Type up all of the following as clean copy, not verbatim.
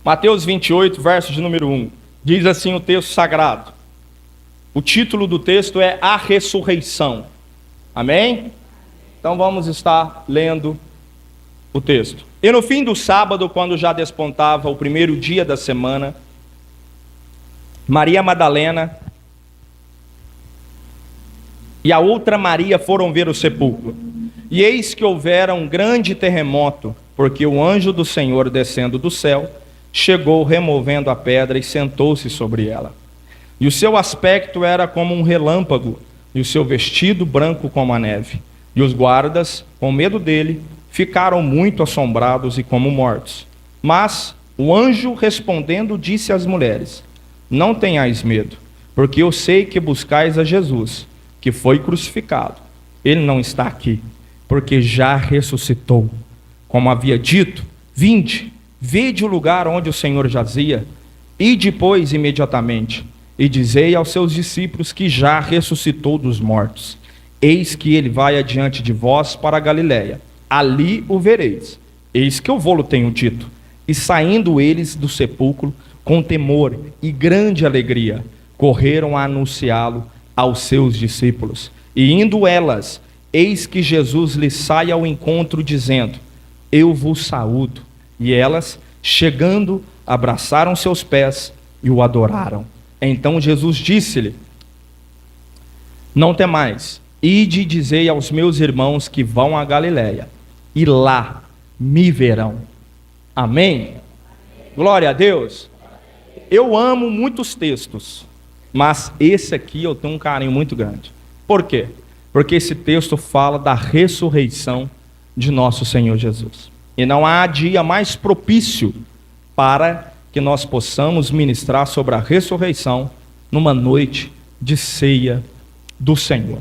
Mateus 28, verso de número 1. Diz assim o texto sagrado. O título do texto é A Ressurreição. Amém? Então vamos estar lendo o texto. E no fim do sábado, quando já despontava o primeiro dia da semana, Maria Madalena e a outra Maria foram ver o sepulcro. E eis que houvera um grande terremoto, porque o anjo do Senhor, descendo do céu, chegou removendo a pedra e sentou-se sobre ela. E o seu aspecto era como um relâmpago, e o seu vestido branco como a neve. E os guardas, com medo dele, ficaram muito assombrados e como mortos. Mas o anjo, respondendo, disse às mulheres: não tenhais medo, porque eu sei que buscais a Jesus, que foi crucificado. Ele não está aqui, porque já ressuscitou. Como havia dito, vinde, vede o lugar onde o Senhor jazia, e depois imediatamente, e dizei aos seus discípulos que já ressuscitou dos mortos. Eis que ele vai adiante de vós para a Galiléia, ali o vereis. Eis que eu vou-lo tenho dito. E saindo eles do sepulcro, com temor e grande alegria, correram a anunciá-lo aos seus discípulos. E indo elas, eis que Jesus lhes sai ao encontro, dizendo: eu vos saúdo. E elas, chegando, abraçaram seus pés e o adoraram. Então Jesus disse-lhe: não temais, ide e dizei aos meus irmãos que vão à Galiléia, e lá me verão. Amém? Glória a Deus. Eu amo muitos textos, mas esse aqui eu tenho um carinho muito grande. Por quê? Porque esse texto fala da ressurreição de nosso Senhor Jesus. E não há dia mais propício para que nós possamos ministrar sobre a ressurreição numa noite de ceia do Senhor.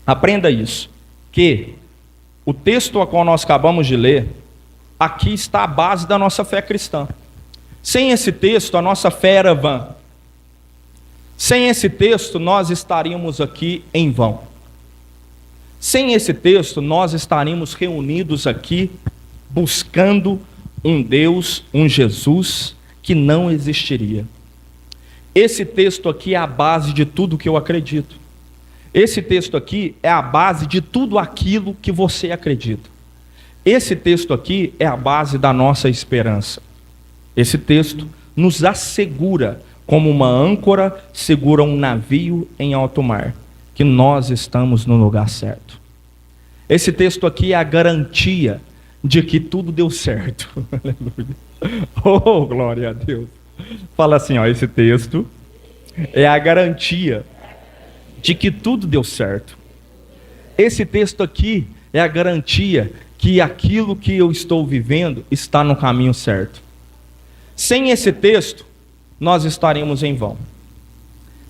Aprenda isso, que o texto a qual nós acabamos de ler, aqui está a base da nossa fé cristã. Sem esse texto, a nossa fé era vã. Sem esse texto, nós estaríamos aqui em vão. Sem esse texto, nós estaríamos reunidos aqui buscando um Deus, um Jesus que não existiria. Esse texto aqui é a base de tudo que eu acredito. Esse texto aqui é a base de tudo aquilo que você acredita. Esse texto aqui é a base da nossa esperança. Esse texto nos assegura, como uma âncora segura um navio em alto mar, que nós estamos no lugar certo. Esse texto aqui é a garantia de que tudo deu certo. Aleluia. Oh, glória a Deus. Fala assim, ó, esse texto é a garantia de que tudo deu certo. Esse texto aqui é a garantia que aquilo que eu estou vivendo está no caminho certo. Sem esse texto, nós estaremos em vão.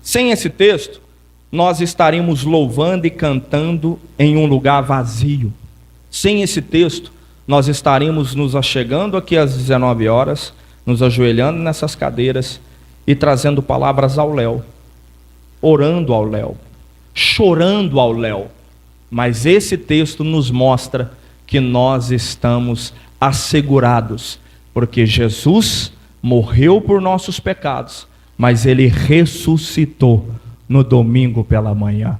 Sem esse texto, nós estaremos louvando e cantando em um lugar vazio. Sem esse texto, nós estaremos nos achegando aqui às 19 horas, nos ajoelhando nessas cadeiras e trazendo palavras ao léu, orando ao léu, chorando ao léu. Mas esse texto nos mostra que nós estamos assegurados, porque Jesus morreu por nossos pecados, mas Ele ressuscitou no domingo pela manhã.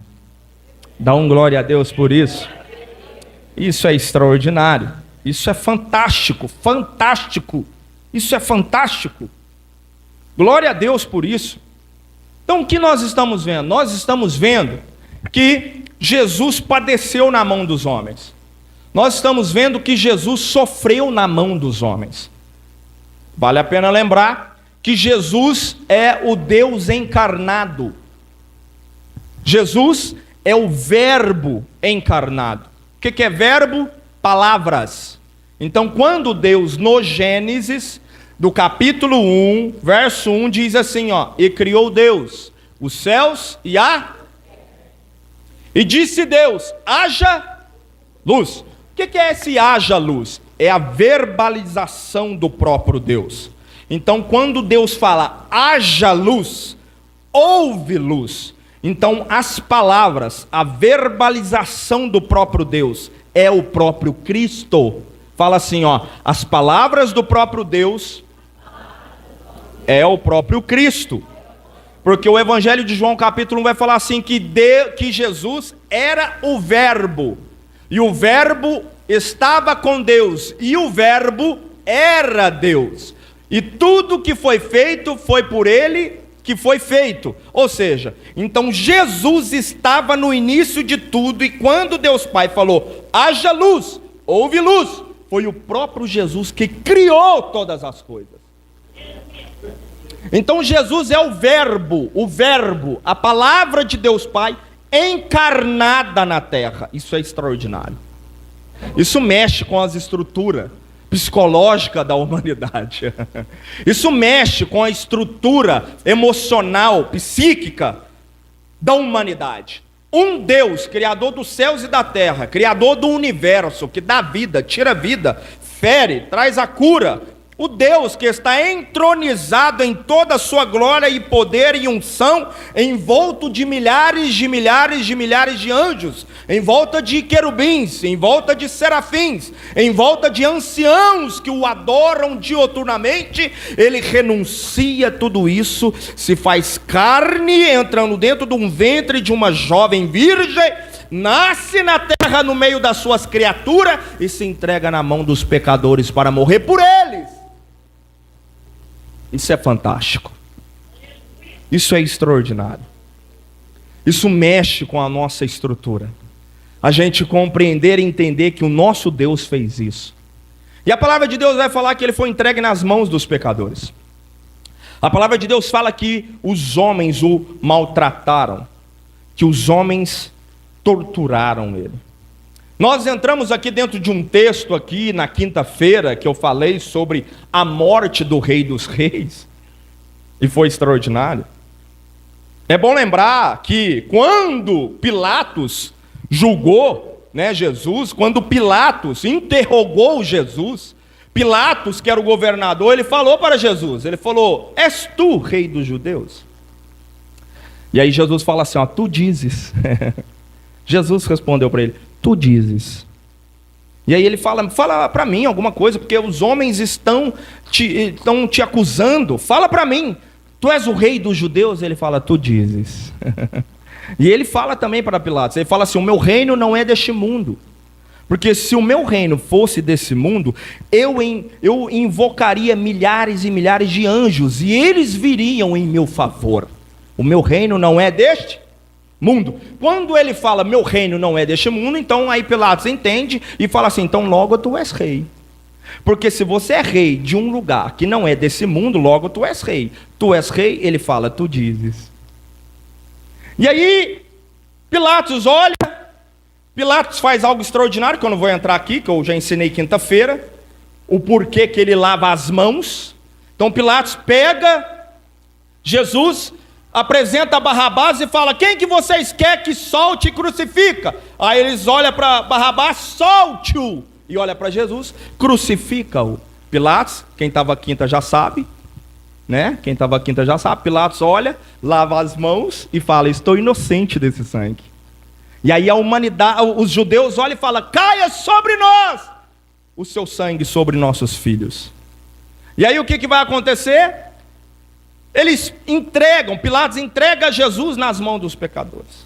Dá um glória a Deus por isso. Isso é extraordinário. Isso é fantástico, fantástico. Isso é fantástico. Glória a Deus por isso. Então o que nós estamos vendo? Nós estamos vendo que Jesus padeceu na mão dos homens. Nós estamos vendo que Jesus sofreu na mão dos homens. Vale a pena lembrar que Jesus é o Deus encarnado. Jesus é o Verbo encarnado. O que é verbo? Palavras. Então, quando Deus, no Gênesis, do capítulo 1, verso 1, diz assim, ó: e criou Deus os céus e a... E disse Deus, haja luz. O que é esse haja luz? É a verbalização do próprio Deus. Então, quando Deus fala haja luz, houve luz. Então, as palavras, a verbalização do próprio Deus é o próprio Cristo. Fala assim, ó: as palavras do próprio Deus É o próprio Cristo. Porque o Evangelho de João capítulo 1 vai falar assim, que Jesus era o Verbo. E o Verbo estava com Deus. E o Verbo era Deus. E tudo que foi feito foi por ele que foi feito. Ou seja, então Jesus estava no início de tudo. E quando Deus Pai falou, haja luz, houve luz, foi o próprio Jesus que criou todas as coisas. Então Jesus é o Verbo, a palavra de Deus Pai encarnada na terra. Isso é extraordinário. Isso mexe com as estruturas psicológicas da humanidade. Isso mexe com a estrutura emocional, psíquica da humanidade. Um Deus, criador dos céus e da terra, criador do universo, que dá vida, tira vida, fere, traz a cura. O Deus que está entronizado em toda a sua glória e poder e unção, envolto de milhares de milhares de milhares de anjos, em volta de querubins, em volta de serafins, em volta de anciãos que o adoram dioturnamente, ele renuncia tudo isso, se faz carne, entrando dentro de um ventre de uma jovem virgem, nasce na terra no meio das suas criaturas e se entrega na mão dos pecadores para morrer por eles. Isso é fantástico. Isso é extraordinário. Isso mexe com a nossa estrutura. A gente compreender e entender que o nosso Deus fez isso. E a palavra de Deus vai falar que ele foi entregue nas mãos dos pecadores. A palavra de Deus fala que os homens o maltrataram, que os homens torturaram ele. Nós entramos aqui dentro de um texto aqui na quinta-feira que eu falei sobre a morte do Rei dos Reis, e foi extraordinário. É bom lembrar que quando Pilatos julgou, Jesus, quando Pilatos interrogou Jesus, Pilatos, que era o governador, ele falou para Jesus, ele falou, és tu rei dos judeus? E aí Jesus fala assim, tu dizes. Jesus respondeu para ele, tu dizes. E aí ele fala para mim alguma coisa, porque os homens estão te acusando, fala para mim, tu és o rei dos judeus? Ele fala, tu dizes. E ele fala também para Pilatos, ele fala assim, o meu reino não é deste mundo, porque se o meu reino fosse desse mundo, eu invocaria milhares e milhares de anjos, e eles viriam em meu favor. O meu reino não é deste mundo. Quando ele fala, meu reino não é deste mundo, então aí Pilatos entende e fala assim, então logo tu és rei. Porque se você é rei de um lugar que não é desse mundo, logo tu és rei. Tu és rei, ele fala, tu dizes. E aí, Pilatos olha, Pilatos faz algo extraordinário, que eu não vou entrar aqui, que eu já ensinei quinta-feira, o porquê que ele lava as mãos. Então Pilatos pega Jesus, apresenta Barrabás e fala, quem que vocês querem que solte e crucifica? Aí eles olham para Barrabás, solte-o. E olha para Jesus, crucifica-o. Pilatos, quem estava quinta já sabe, Quem estava quinta já sabe. Pilatos olha, lava as mãos e fala, estou inocente desse sangue. E aí a humanidade, os judeus olham e falam, caia sobre nós o seu sangue sobre nossos filhos. E aí o que vai acontecer? Eles Pilatos entrega Jesus nas mãos dos pecadores.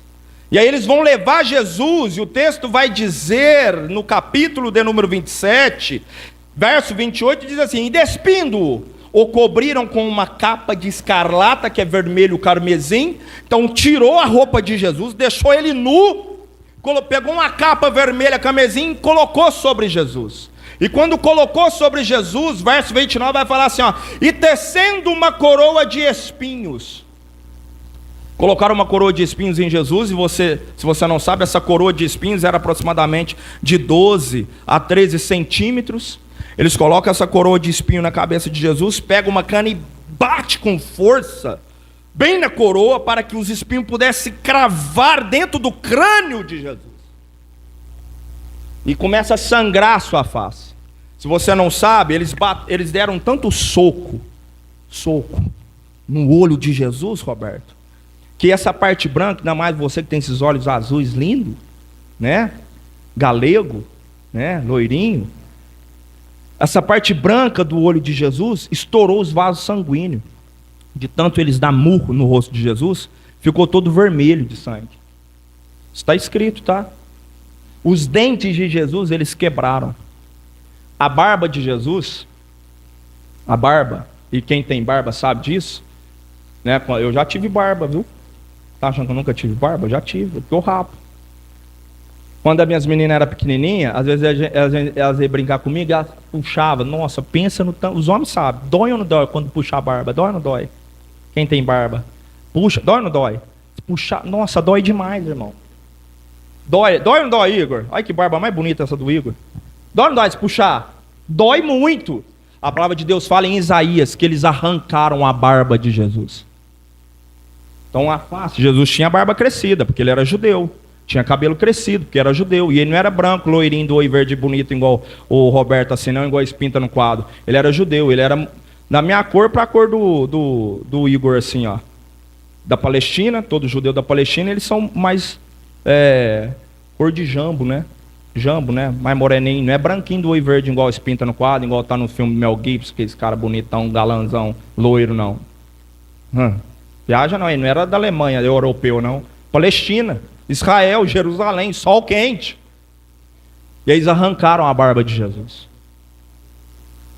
E aí eles vão levar Jesus, e o texto vai dizer, no capítulo de número 27, verso 28, diz assim, e despindo-o, o cobriram com uma capa de escarlata, que é vermelho carmesim. Então tirou a roupa de Jesus, deixou ele nu, pegou uma capa vermelha carmesim e colocou sobre Jesus. E quando colocou sobre Jesus, verso 29 vai falar assim, e tecendo uma coroa de espinhos. Colocaram uma coroa de espinhos em Jesus, e se você não sabe, essa coroa de espinhos era aproximadamente de 12 a 13 centímetros. Eles colocam essa coroa de espinho na cabeça de Jesus, pegam uma cana e bate com força, bem na coroa, para que os espinhos pudessem cravar dentro do crânio de Jesus. E começa a sangrar a sua face. Se você não sabe, eles deram tanto soco no olho de Jesus, Roberto, que essa parte branca, ainda mais você que tem esses olhos azuis lindos, galego, loirinho, essa parte branca do olho de Jesus estourou os vasos sanguíneos. de tanto eles dar murro no rosto de Jesus, ficou todo vermelho de sangue. Está escrito, tá? Os dentes de Jesus, eles quebraram. A barba de Jesus, a barba, e quem tem barba sabe disso, né? Eu já tive barba, viu? Tá achando que eu nunca tive barba? Eu já tive, porque eu rapo. Quando as minhas meninas eram pequenininhas, às vezes elas iam brincar comigo e elas puxavam. Nossa, pensa no tanto. Os homens sabem, dói ou não dói quando puxa a barba? Dói ou não dói? Quem tem barba? Puxa, dói ou não dói? Puxar, nossa, dói demais, irmão. Dói ou não dói, Igor? Olha que barba mais bonita essa do Igor. Dói ou não dói se puxar? Dói muito. A palavra de Deus fala em Isaías que eles arrancaram a barba de Jesus. Então a face, Jesus tinha a barba crescida, porque ele era judeu. Tinha cabelo crescido, porque era judeu. E ele não era branco, loirinho, do oi verde bonito, igual o Roberto, assim, não igual espinta no quadro. Ele era judeu, ele era da minha cor para a cor do Igor, assim, ó. Da Palestina, todo judeu da Palestina, eles são mais cor de jambo, né? Jambo, né? Mais moreninho. Não é branquinho do oi verde, igual espinta no quadro, igual tá no filme Mel Gibson, que esse cara bonitão, galanzão, loiro, não. Viaja não, ele não era da Alemanha, europeu, não. Palestina. Israel, Jerusalém, sol quente. E eles arrancaram a barba de Jesus.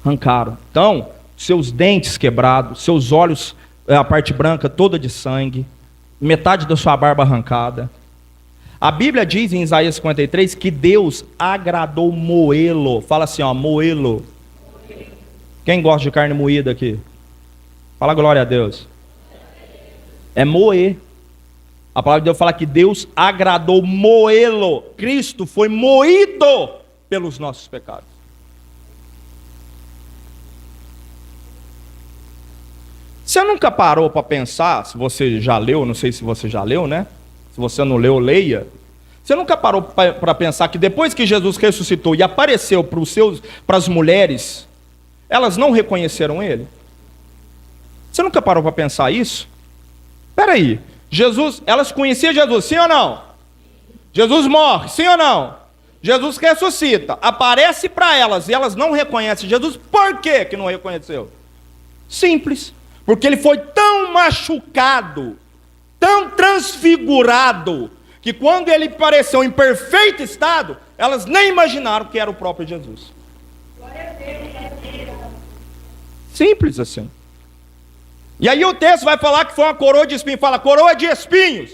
Arrancaram. Então, seus dentes quebrados, seus olhos, a parte branca toda de sangue, metade da sua barba arrancada. A Bíblia diz em Isaías 53 que Deus agradou moê-lo. Fala assim, ó, moê-lo. Quem gosta de carne moída aqui? Fala glória a Deus. É moer. A palavra de Deus fala que Deus agradou moê-lo. Cristo foi moído pelos nossos pecados. Você nunca parou para pensar, se você já leu, não sei se você já leu, né? Se você não leu, leia. Você nunca parou para pensar que depois que Jesus ressuscitou e apareceu para as mulheres, elas não reconheceram ele? Você nunca parou para pensar isso? Espera aí. Jesus, elas conheciam Jesus, sim ou não? Jesus morre, sim ou não? Jesus ressuscita, aparece para elas e elas não reconhecem Jesus. Por que que não reconheceu? Simples, porque ele foi tão machucado, tão transfigurado, que quando ele apareceu em perfeito estado, elas nem imaginaram que era o próprio Jesus. Simples assim. E aí o texto vai falar que foi uma coroa de espinhos. Fala, coroa de espinhos.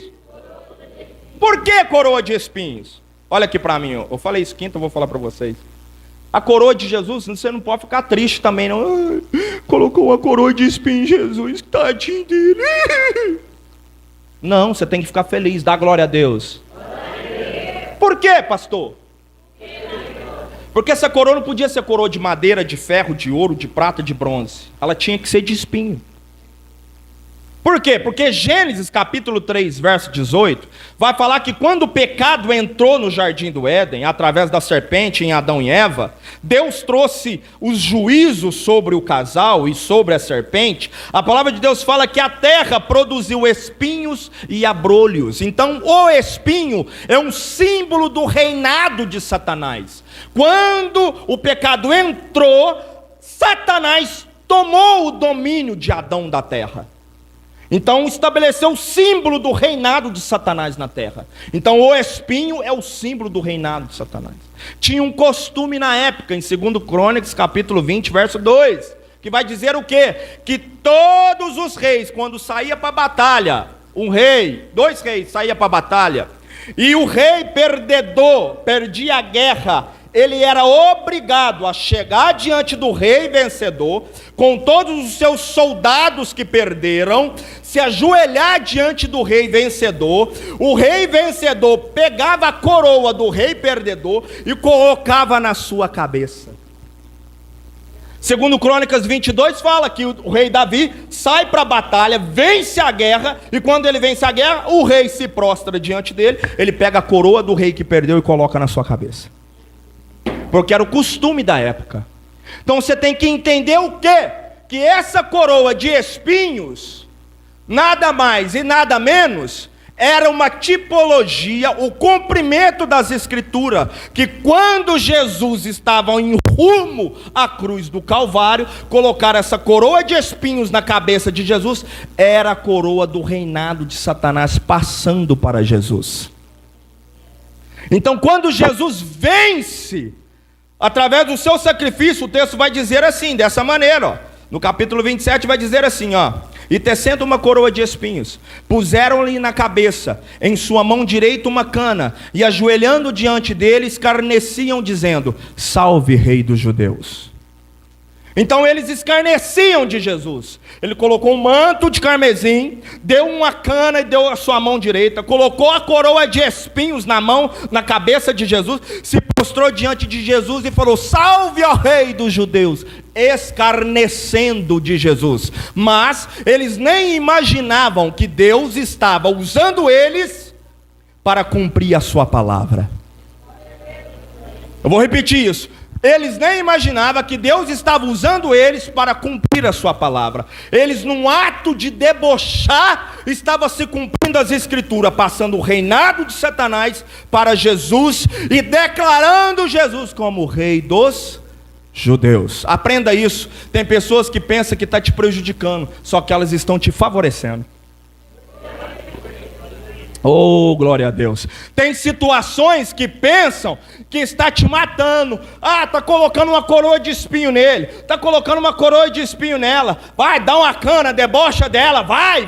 Por que coroa de espinhos? Olha aqui para mim, eu falei isso quinta, eu vou falar para vocês. A coroa de Jesus, você não pode ficar triste também, não. Colocou uma coroa de espinhos em Jesus, tadinho dele. Não, você tem que ficar feliz, dá glória a Deus. Por quê, pastor? Porque essa coroa não podia ser coroa de madeira, de ferro, de ouro, de prata, de bronze. Ela tinha que ser de espinho. Por quê? Porque Gênesis capítulo 3, verso 18, vai falar que quando o pecado entrou no jardim do Éden, através da serpente em Adão e Eva, Deus trouxe os juízos sobre o casal e sobre a serpente. A palavra de Deus fala que a terra produziu espinhos e abrolhos. Então o espinho é um símbolo do reinado de Satanás. Quando o pecado entrou, Satanás tomou o domínio de Adão da terra. Então estabeleceu o símbolo do reinado de Satanás na terra. Então o espinho é o símbolo do reinado de Satanás. Tinha um costume na época, em 2 Crônicas capítulo 20, verso 2, que vai dizer o quê? Que todos os reis, quando saía para a batalha, dois reis saía para a batalha, e o rei perdedor perdia a guerra, ele era obrigado a chegar diante do rei vencedor, com todos os seus soldados que perderam, se ajoelhar diante do rei vencedor. O rei vencedor pegava a coroa do rei perdedor e colocava na sua cabeça. Segundo Crônicas 22 fala que o rei Davi sai para a batalha, vence a guerra, e quando ele vence a guerra, o rei se prostra diante dele, ele pega a coroa do rei que perdeu e coloca na sua cabeça. Porque era o costume da época. Então você tem que entender o quê? Que essa coroa de espinhos, nada mais e nada menos, era uma tipologia, o cumprimento das Escrituras, que quando Jesus estava em rumo à cruz do Calvário, colocar essa coroa de espinhos na cabeça de Jesus, era a coroa do reinado de Satanás passando para Jesus. Então, quando Jesus vence, através do seu sacrifício, o texto vai dizer assim, dessa maneira, ó, no capítulo 27 vai dizer assim, ó: e tecendo uma coroa de espinhos, puseram-lhe na cabeça, em sua mão direita uma cana, e ajoelhando diante dele, escarneciam, dizendo: salve, Rei dos Judeus. Então eles escarneciam de Jesus. Ele colocou um manto de carmesim, deu uma cana e deu a sua mão direita, colocou a coroa de espinhos na mão, na cabeça de Jesus, se prostrou diante de Jesus e falou: salve ao Rei dos Judeus, escarnecendo de Jesus. Mas eles nem imaginavam que Deus estava usando eles para cumprir a sua palavra. Eu vou repetir isso. Eles nem imaginavam que Deus estava usando eles para cumprir a sua palavra. Eles, num ato de debochar, estavam se cumprindo as Escrituras, passando o reinado de Satanás para Jesus e declarando Jesus como o Rei dos Judeus. Aprenda isso. Tem pessoas que pensam que está te prejudicando, só que elas estão te favorecendo. Oh, glória a Deus. Tem situações que pensam que está te matando. Ah, está colocando uma coroa de espinho nele, está colocando uma coroa de espinho nela. Vai, dá uma cana, debocha dela. Vai.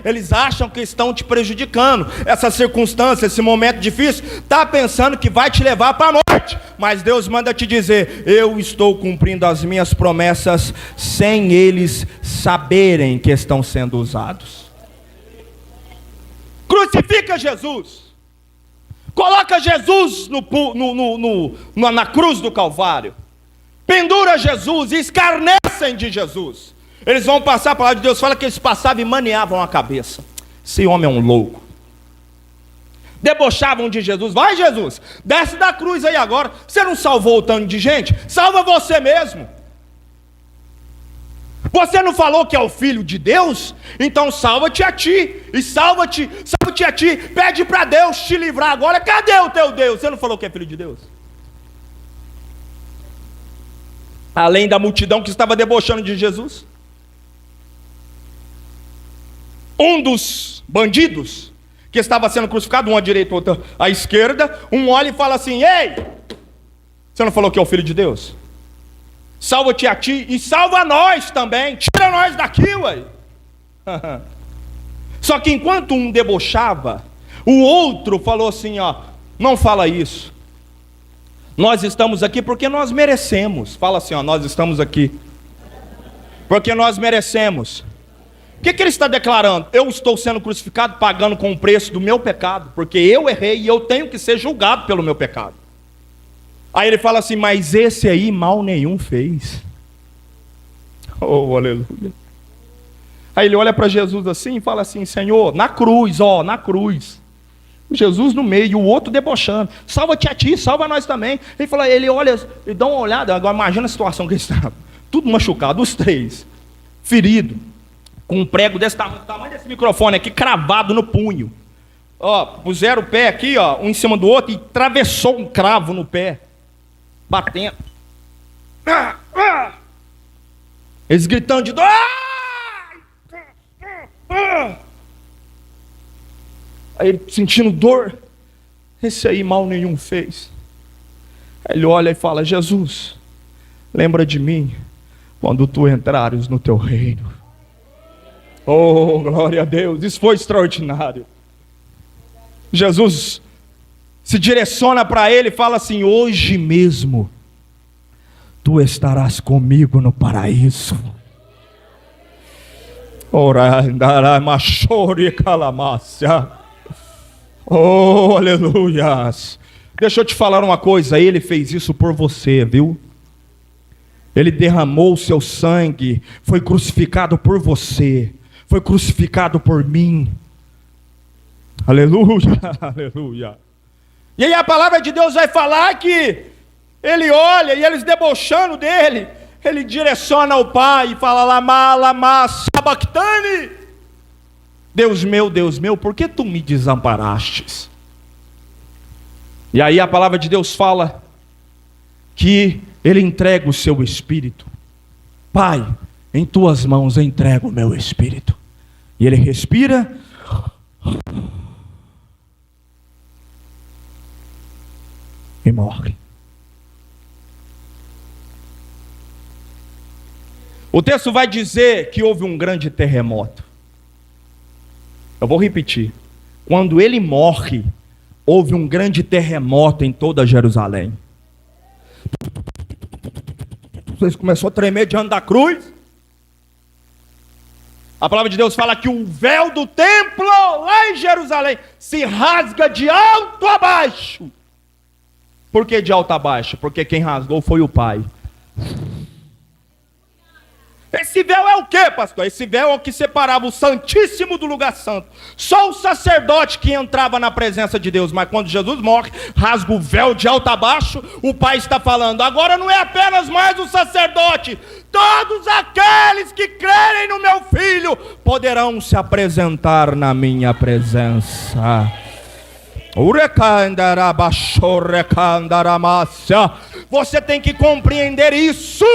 Eles acham que estão te prejudicando. Essa circunstância, esse momento difícil, está pensando que vai te levar para a morte. Mas Deus manda te dizer: eu estou cumprindo as minhas promessas sem eles saberem que estão sendo usados. Crucifica Jesus, coloca Jesus na cruz do Calvário, pendura Jesus e escarnecem de Jesus. Eles vão passar, a palavra de Deus fala que eles passavam e maneavam a cabeça. Esse homem é um louco. Debochavam de Jesus. Vai, Jesus, desce da cruz aí agora. Você não salvou o tanto de gente? Salva você mesmo. Você não falou que é o Filho de Deus? Então salva-te a ti. E salva-te a ti. Pede para Deus te livrar agora. Cadê o teu Deus? Você não falou que é Filho de Deus? Além da multidão que estava debochando de Jesus, um dos bandidos que estava sendo crucificado, um à direita, outro à esquerda, um olha e fala assim: ei, você não falou que é o Filho de Deus? Salva-te a ti e salva nós também. Tira nós daqui, ué. Só que enquanto um debochava, o outro falou assim, ó: não fala isso. Nós estamos aqui porque nós merecemos. Fala assim, ó: nós estamos aqui porque nós merecemos. O que ele está declarando? Eu estou sendo crucificado pagando com o preço do meu pecado, porque eu errei e eu tenho que ser julgado pelo meu pecado. Aí ele fala assim: mas esse aí mal nenhum fez. Oh, aleluia. Aí ele olha para Jesus assim e fala assim: Senhor, na cruz, na cruz. Jesus no meio e o outro debochando: salva-te a ti, salva nós também. Ele fala, ele olha e dá uma olhada. Agora imagina a situação que eles estavam. Tudo machucado, os três, ferido, com um prego desse tamanho desse microfone aqui, cravado no punho. Puseram o pé aqui, um em cima do outro, e atravessou um cravo no pé, batendo. Eles gritando de dor. Aí ele sentindo dor. Esse aí mal nenhum fez. Aí ele olha e fala: Jesus, lembra de mim quando tu entrares no teu reino. Oh, glória a Deus. Isso foi extraordinário. Jesus se direciona para ele e fala assim: hoje mesmo tu estarás comigo no paraíso. Oh, aleluias. Deixa eu te falar uma coisa, ele fez isso por você, viu? Ele derramou o seu sangue, foi crucificado por você, foi crucificado por mim. Aleluia, aleluia. E aí a palavra de Deus vai falar que ele olha e eles debochando dele, ele direciona ao Pai e fala: Lama, lama, sabachthani. Deus meu, por que tu me desamparastes? E aí a palavra de Deus fala que ele entrega o seu espírito. Pai, em tuas mãos eu entrego o meu espírito. E ele respira e morre. O texto vai dizer que houve um grande terremoto. Eu vou repetir. Quando ele morre, houve um grande terremoto em toda Jerusalém. Vocês começaram a tremer diante da cruz. A palavra de Deus fala que o véu do templo lá em Jerusalém se rasga de alto a baixo. Por que de alto a baixo? Porque quem rasgou foi o Pai. Esse véu é o que, pastor? Esse véu é o que separava o Santíssimo do lugar santo. Só o sacerdote que entrava na presença de Deus. Mas quando Jesus morre, rasga o véu de alto a baixo. O Pai está falando, agora não é apenas mais o sacerdote. Todos aqueles que crerem no meu Filho poderão se apresentar na minha presença. Você tem que compreender isso.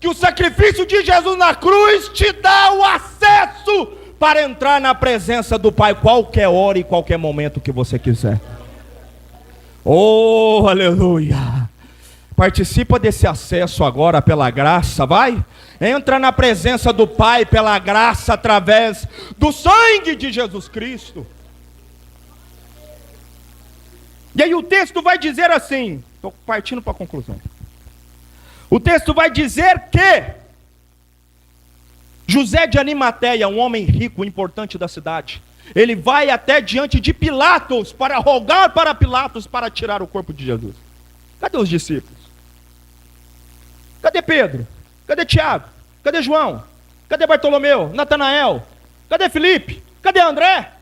Que o sacrifício de Jesus na cruz te dá o acesso para entrar na presença do Pai qualquer hora e qualquer momento que você quiser. Oh, aleluia! Participa desse acesso agora pela graça, vai? Entra na presença do Pai pela graça através do sangue de Jesus Cristo. E aí o texto vai dizer assim, estou partindo para a conclusão. O texto vai dizer que José de Arimateia, um homem rico, importante da cidade, ele vai até diante de Pilatos para rogar para Pilatos para tirar o corpo de Jesus. Cadê os discípulos? Cadê Pedro? Cadê Tiago? Cadê João? Cadê Bartolomeu? Natanael? Cadê Felipe? Cadê André?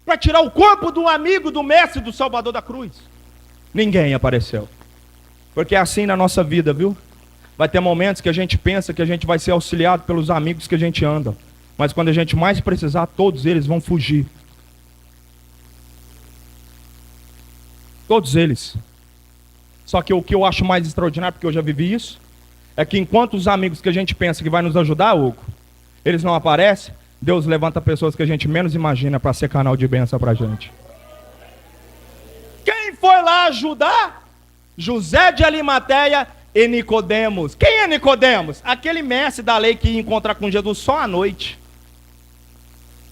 Para tirar o corpo do amigo, do mestre, do Salvador da cruz. Ninguém apareceu. Porque é assim na nossa vida, viu? Vai ter momentos que a gente pensa que a gente vai ser auxiliado pelos amigos que a gente anda. Mas quando a gente mais precisar, todos eles vão fugir. Todos eles. Só que o que eu acho mais extraordinário, porque eu já vivi isso, é que enquanto os amigos que a gente pensa que vai nos ajudar, Hugo, eles não aparecem, Deus levanta pessoas que a gente menos imagina para ser canal de bênção para a gente. Quem foi lá ajudar? José de Arimateia e Nicodemos. Quem é Nicodemos? Aquele mestre da lei que ia encontrar com Jesus só à noite.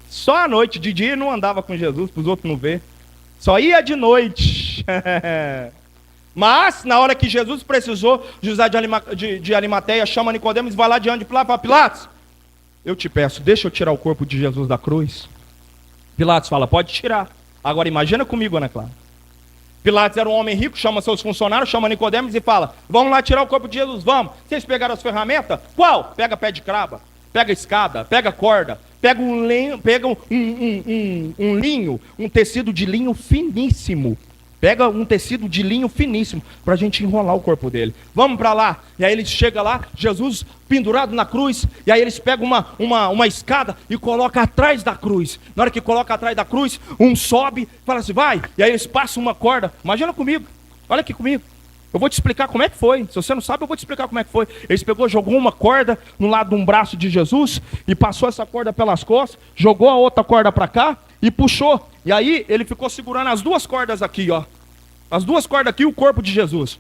Só à noite. De dia não andava com Jesus, para os outros não ver. Só ia de noite. Mas, na hora que Jesus precisou, José de Arimateia chama Nicodemos e vai lá diante de Pilatos e fala, Pilatos, eu te peço, deixa eu tirar o corpo de Jesus da cruz. Pilatos fala, pode tirar. Agora imagina comigo, Ana Clara. Pilatos era um homem rico, chama seus funcionários, chama Nicodemos e fala, vamos lá tirar o corpo de Jesus, vamos. Vocês pegaram as ferramentas? Qual? Pega pé de crava, pega escada, pega corda, pega um linho, um tecido de linho finíssimo. Pega um tecido de linho finíssimo para a gente enrolar o corpo dele. Vamos para lá. E aí eles chegam lá, Jesus pendurado na cruz. E aí eles pegam uma escada e colocam atrás da cruz. Na hora que coloca atrás da cruz, um sobe, fala assim, vai. E aí eles passam uma corda. Imagina comigo. Olha aqui comigo. Eu vou te explicar como é que foi. Se você não sabe, eu vou te explicar como é que foi. Eles pegou, jogou uma corda no lado de um braço de Jesus e passou essa corda pelas costas, jogou a outra corda para cá e puxou. E aí ele ficou segurando as duas cordas aqui, ó. As duas cordas aqui, o corpo de Jesus.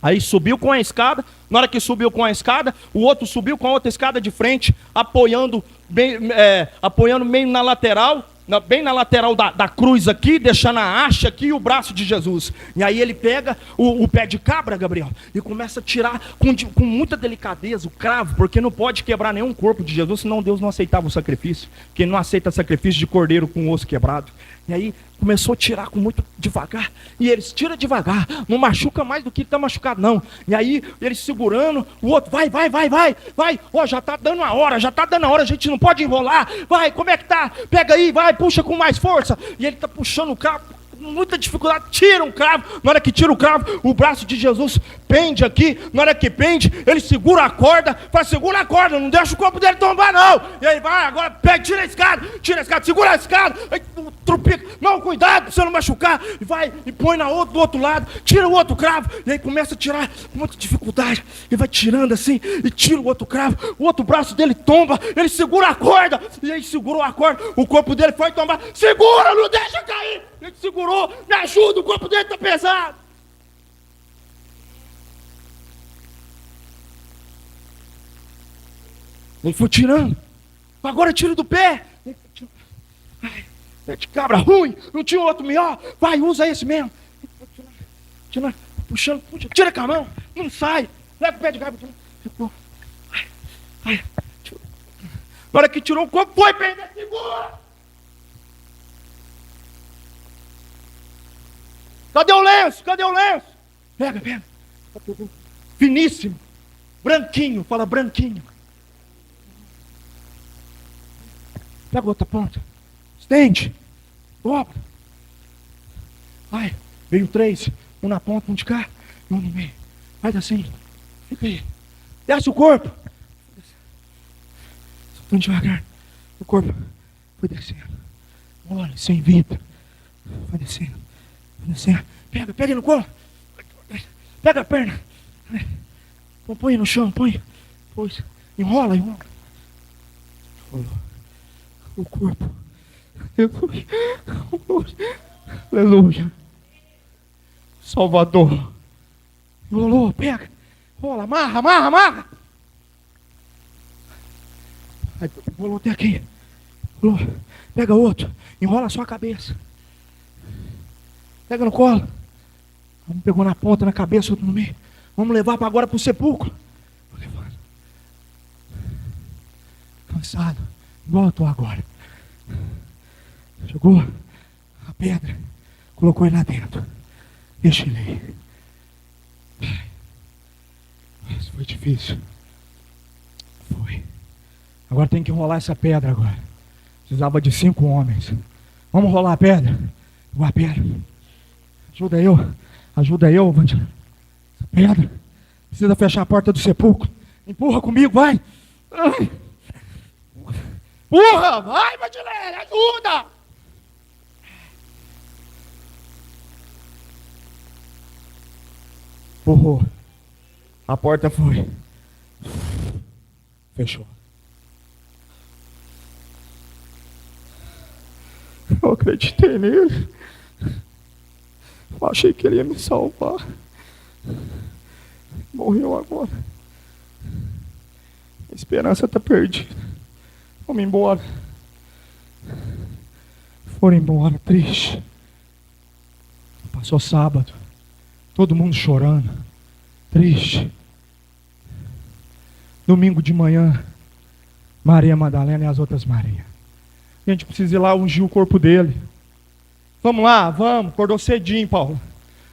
Aí subiu com a escada. Na hora que subiu com a escada, o outro subiu com a outra escada de frente, apoiando meio na lateral. Bem na lateral da cruz aqui, deixando a haste aqui e o braço de Jesus. E aí ele pega o pé de cabra, Gabriel, e começa a tirar com muita delicadeza o cravo, porque não pode quebrar nenhum corpo de Jesus, senão Deus não aceitava o sacrifício. Quem não aceita sacrifício de cordeiro com osso quebrado. E aí começou a tirar com muito devagar. E eles tiram devagar, não machuca mais do que está machucado não. E aí eles segurando, o outro vai. Ó, já está dando a hora, a gente não pode enrolar. Vai, como é que tá? Pega aí, vai, puxa com mais força. E ele está puxando o cabo muita dificuldade, tira um cravo. Na hora que tira o cravo, o braço de Jesus pende aqui. Na hora que pende, ele segura a corda, fala, segura a corda, não deixa o corpo dele tombar não. E aí vai, agora pega, tira a escada, segura a escada, aí trupica, não, cuidado pra você não machucar. E vai, e põe do outro lado, tira o outro cravo, e aí começa a tirar com muita dificuldade, e vai tirando assim, e tira o outro cravo, o outro braço dele tomba, ele segura a corda, e aí segurou a corda, o corpo dele foi tombar, segura, não deixa cair, ele segurou, me ajuda, o corpo dele tá pesado. Ele foi tirando, agora tira do pé. Ai, é de cabra ruim, não tinha outro melhor, vai, usa esse mesmo. Tira, puxando, puxa, tira com a mão, não sai, leva o pé de cabra. Ai, na hora que tirou o corpo, foi perder, segura. Cadê o lenço? Cadê o lenço? Pega. Finíssimo, branquinho, fala branquinho. Pega outra ponta, estende, dobra. Vai, veio 3, um na ponta, um de cá e um no meio. Faz assim, fica aí. Desce o corpo. Soltando devagar. O corpo foi descendo. Olha, sem vida. Vai descendo. Pega no colo. Pega a perna. Põe no chão, põe. Pois, enrola. O corpo. Aleluia. Salvador. Rolou, pega. Rola, amarra. Aí, rolou até aqui. Rolou. Pega outro. Enrola a sua cabeça. Pega no colo. Um pegou na ponta, na cabeça, outro no meio. Vamos levar agora para o sepulcro. Vou levando. Cansado. Igual eu estou agora. Jogou a pedra. Colocou ele lá dentro. Deixa ele aí. Mas foi difícil. Foi. Agora tem que enrolar essa pedra agora. Precisava de 5 homens. Vamos rolar a pedra. Pegou a pedra. Ajuda eu, Vandilene. Essa pedra. Precisa fechar a porta do sepulcro. Empurra comigo, vai. Empurra, vai, Vandilene, ajuda. Empurrou. A porta foi. Fechou. Eu acreditei nele. Eu achei que ele ia me salvar. Morreu agora. A esperança está perdida. Vamos embora. Foram embora, triste. Passou sábado. Todo mundo chorando. Triste. Domingo de manhã, Maria Madalena e as outras Maria. A gente precisa ir lá ungir o corpo dele. Vamos lá, vamos. Acordou cedinho, Paulo.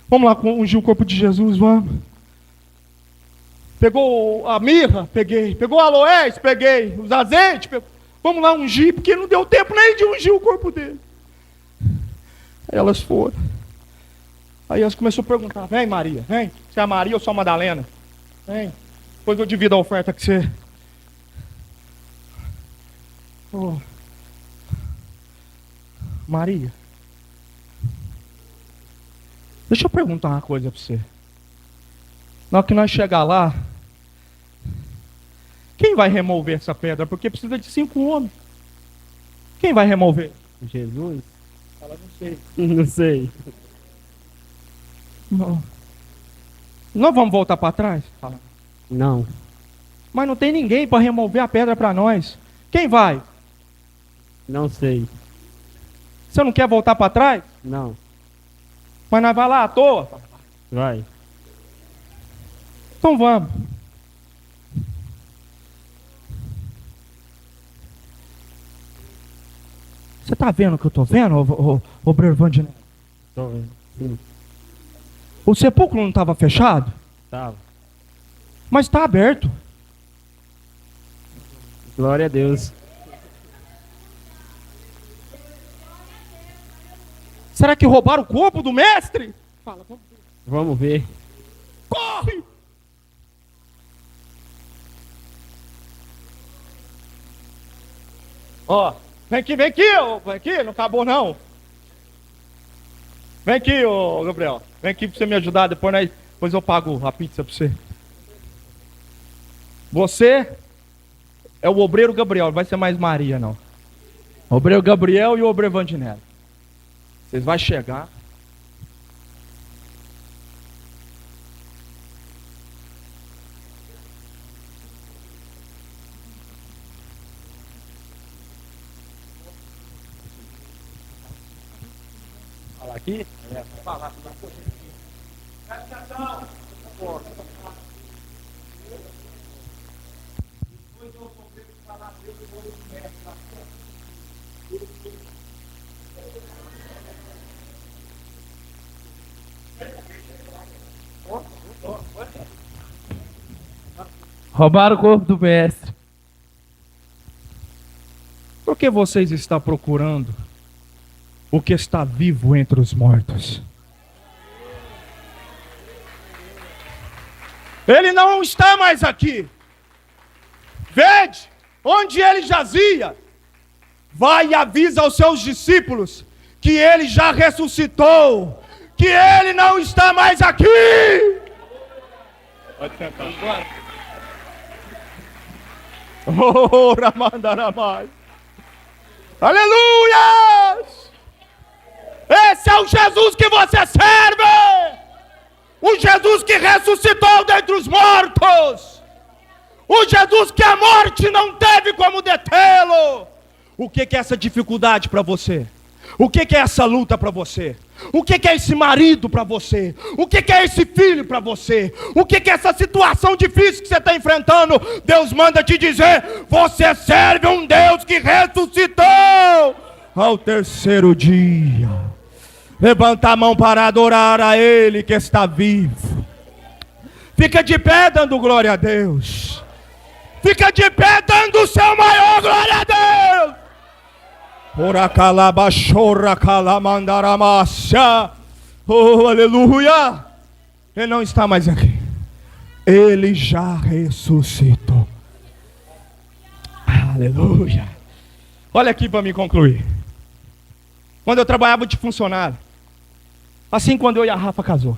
Vamos lá ungir o corpo de Jesus, vamos. Pegou a mirra? Peguei. Pegou o aloés? Peguei. Os azeites? Vamos lá ungir, porque não deu tempo nem de ungir o corpo dele. Aí elas foram. Aí elas começaram a perguntar, vem Maria, vem. Você é a Maria ou só a Madalena? Vem. Depois eu divido a oferta com você. Oh. Maria. Deixa eu perguntar uma coisa para você. Na hora que nós chegar lá, quem vai remover essa pedra? Porque precisa de 5 homens. Quem vai remover? Jesus? Ela não sei. Não sei. Não. Nós vamos voltar para trás? Fala. Não. Mas não tem ninguém para remover a pedra para nós. Quem vai? Não sei. Você não quer voltar para trás? Não. Mas nós vai lá à toa? Vai. Então vamos. Você está vendo o que eu estou vendo, ô Breno Vandinelli? Tô vendo. Sim. O sepulcro não estava fechado? Tava. Mas está aberto. Será que roubaram o corpo do mestre? Fala, Vamos ver. corre! Ó, vem aqui, ô, vem aqui, não acabou não. Vem aqui, ô Gabriel. Vem aqui pra você me ajudar, depois eu pago a pizza pra você. Você é o obreiro Gabriel, não vai ser mais Maria, não. O obreiro Gabriel e o obreiro Vandinelli. Vocês vão chegar. Fala aqui. Falar. Presta atenção. Roubaram o corpo do mestre. Por que vocês estão procurando o que está vivo entre os mortos? Ele não está mais aqui. Vede onde ele jazia. Vai e avisa aos seus discípulos que ele já ressuscitou, que ele não está mais aqui. Pode sentar. Oh, Ramandaramai. Aleluia! Esse é o Jesus que você serve! O Jesus que ressuscitou dentre os mortos! O Jesus que a morte não teve como detê-lo! O que é essa dificuldade para você? O que é essa luta para você? O que é esse marido para você? O que é esse filho para você? O que é essa situação difícil que você está enfrentando? Deus manda te dizer: você serve um Deus que ressuscitou ao terceiro dia. Levanta a mão para adorar a Ele que está vivo. Fica de pé dando glória a Deus. Fica de pé dando o seu maior glória a Deus. Oh, aleluia! Ele não está mais aqui. Ele já ressuscitou. Aleluia! Olha aqui para me concluir. Quando eu trabalhava de funcionário, assim quando eu e a Rafa casou,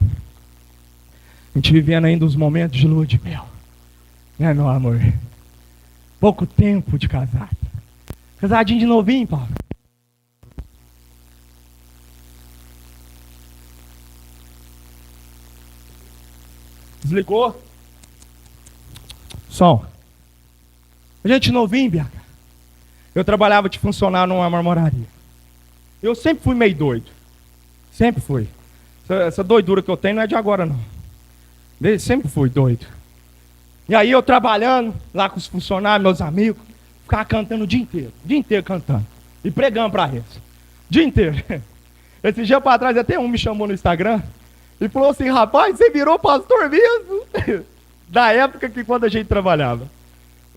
a gente vivendo ainda os momentos de lua de mel, né, meu amor? Pouco tempo de casado. Casadinho de novinho, Paulo. Desligou. Som. A gente novinho, Biaca. Eu trabalhava de funcionário numa marmoraria. Eu sempre fui meio doido. Sempre fui. Essa doidura que eu tenho não é de agora, não. Desde sempre fui doido. E aí eu trabalhando lá com os funcionários, meus amigos, ficava cantando o dia inteiro cantando. E pregando pra eles. O dia inteiro. Esse dia pra trás até um me chamou no Instagram e falou assim: rapaz, você virou pastor mesmo? Da época que quando a gente trabalhava.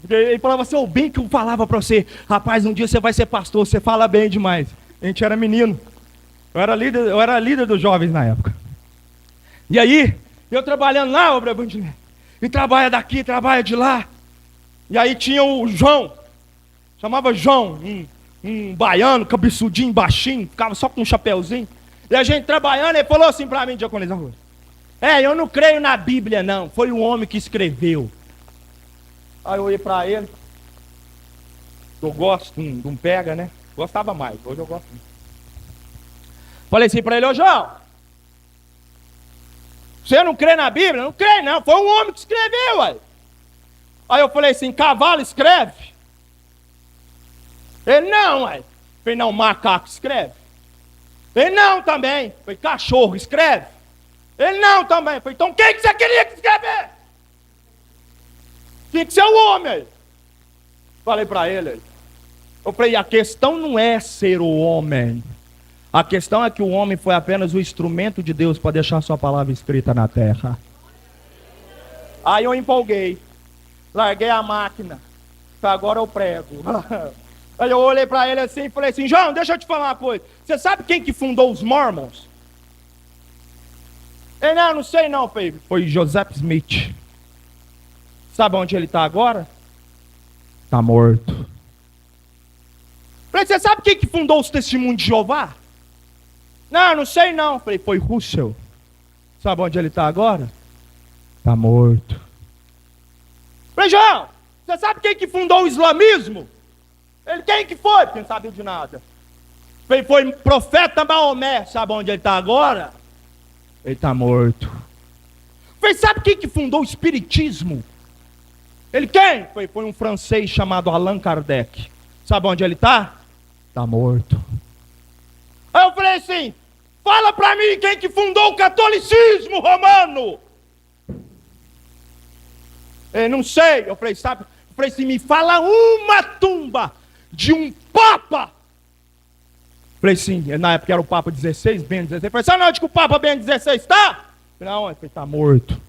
Ele falava assim: o bem que eu falava pra você, rapaz, um dia você vai ser pastor, você fala bem demais. A gente era menino. Eu era líder dos jovens na época. E aí, eu trabalhando lá, obra Bandinelli, e trabalha daqui, trabalha de lá. E aí tinha o João, chamava João, um baiano, cabeçudinho, baixinho, ficava só com um chapéuzinho. E a gente trabalhando, ele falou assim pra mim, Diaconisa Rua: eu não creio na Bíblia não, foi um homem que escreveu. Aí eu olhei pra ele, eu gosto de um pega, né? Gostava mais, hoje eu gosto muito. Falei assim pra ele: ô João, você não crê na Bíblia? Não crê não, foi um homem que escreveu, ué. Aí eu falei assim: cavalo escreve? Ele: não, ué. Falei: não, macaco escreve? Ele: não também. Falei: cachorro escreve? Ele: não também. Falei: então quem que você queria que escrever? Tinha que ser o homem aí. Falei pra ele. Eu falei: a questão não é ser o homem. A questão é que o homem foi apenas o instrumento de Deus para deixar sua palavra escrita na terra. Aí eu empolguei. Larguei a máquina. Agora eu prego. Aí eu olhei para ele assim e falei assim: João, deixa eu te falar uma coisa. Você sabe quem que fundou os Mormons? Ele, não sei não, foi Joseph Smith. Sabe onde ele está agora? Está morto. Falei, você sabe quem que fundou os Testemunhos de Jeová? Não sei não. Falei, foi Russell. Sabe onde ele está agora? Está morto. Falei, João, você sabe quem que fundou o islamismo? Ele, quem que foi? Porque não sabia de nada. Falei, foi profeta Maomé. Sabe onde ele está agora? Ele está morto. Falei, sabe quem que fundou o espiritismo? Ele, quem? Foi um francês chamado Allan Kardec. Sabe onde ele está? Está morto. Aí eu falei assim, fala para mim quem que fundou o catolicismo romano. Ele, não sei. Eu falei, sabe? Eu falei assim, me fala uma tumba de um papa. Eu falei assim, na época era o Papa 16, Bento 16. Eu falei, sabe onde que o Papa Bento 16 está? Não, ele está morto.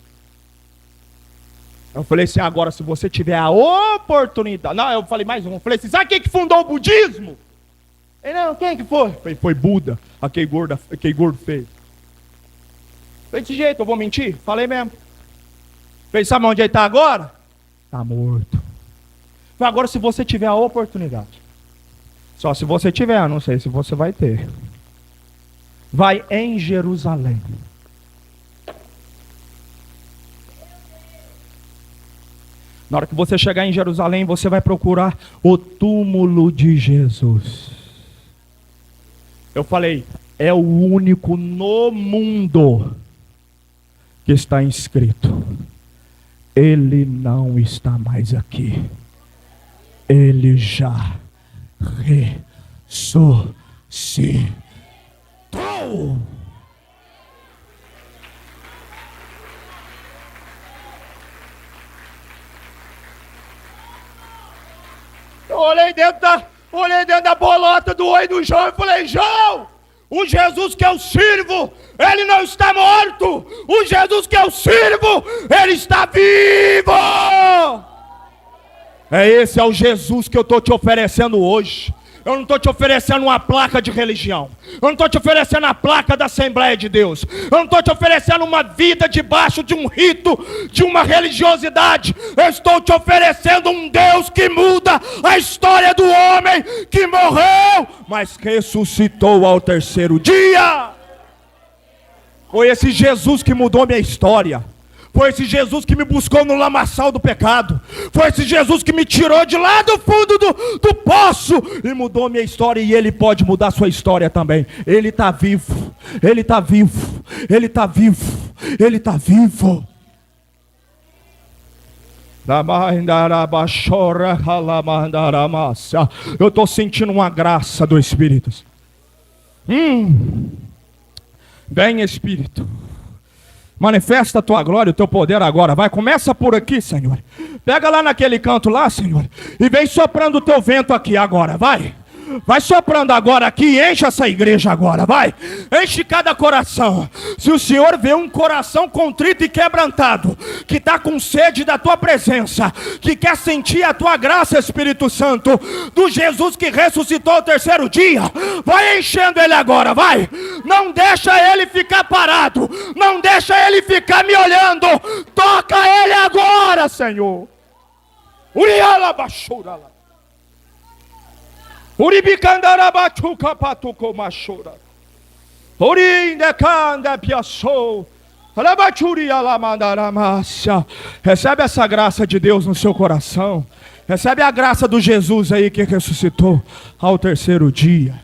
Eu falei assim, agora se você tiver a oportunidade... Não, eu falei mais um. Eu falei assim, sabe quem que fundou o budismo? Ele, não, quem que foi? Eu falei, foi Buda, aquele gordo feio. Eu falei, de jeito, eu vou mentir? Falei mesmo. Eu falei, sabe onde ele está agora? Está morto. Eu falei, agora se você tiver a oportunidade. Só se você tiver, não sei se você vai ter. Vai em Jerusalém. Na hora que você chegar em Jerusalém, você vai procurar o túmulo de Jesus. Eu falei, é o único no mundo que está inscrito. Ele não está mais aqui. Ele já ressuscitou. Eu olhei dentro da bolota do olho do João e falei, João, o Jesus que eu sirvo, ele não está morto. O Jesus que eu sirvo, ele está vivo. Esse é o Jesus que eu estou te oferecendo hoje. Eu não estou te oferecendo uma placa de religião. Eu não estou te oferecendo a placa da Assembleia de Deus. Eu não estou te oferecendo uma vida debaixo de um rito, de uma religiosidade. Eu estou te oferecendo um Deus que muda a história do homem que morreu, mas ressuscitou ao terceiro dia. Foi esse Jesus que mudou minha história. Foi esse Jesus que me buscou no lamaçal do pecado. Foi esse Jesus que me tirou de lá do fundo do poço e mudou minha história, e Ele pode mudar sua história também. Ele está vivo, Ele está vivo, Ele está vivo, Ele está vivo. Eu estou sentindo uma graça do Espírito. Vem, Espírito. Manifesta a tua glória, o teu poder agora. Vai, começa por aqui, Senhor. Pega lá naquele canto lá, Senhor, e vem soprando o teu vento aqui agora, vai. Vai soprando agora aqui, enche essa igreja agora, vai. Enche cada coração. Se o Senhor vê um coração contrito e quebrantado, que está com sede da tua presença, que quer sentir a tua graça, Espírito Santo, do Jesus que ressuscitou ao terceiro dia, vai enchendo ele agora, vai. Não deixa ele ficar parado, não deixa ele ficar me olhando. Toca ele agora, Senhor. Uriala bachura lá. Uribicandarabachuca patuco machura. Urindecanda piaçou. Recebe essa graça de Deus no seu coração. Recebe a graça do Jesus aí que ressuscitou ao terceiro dia.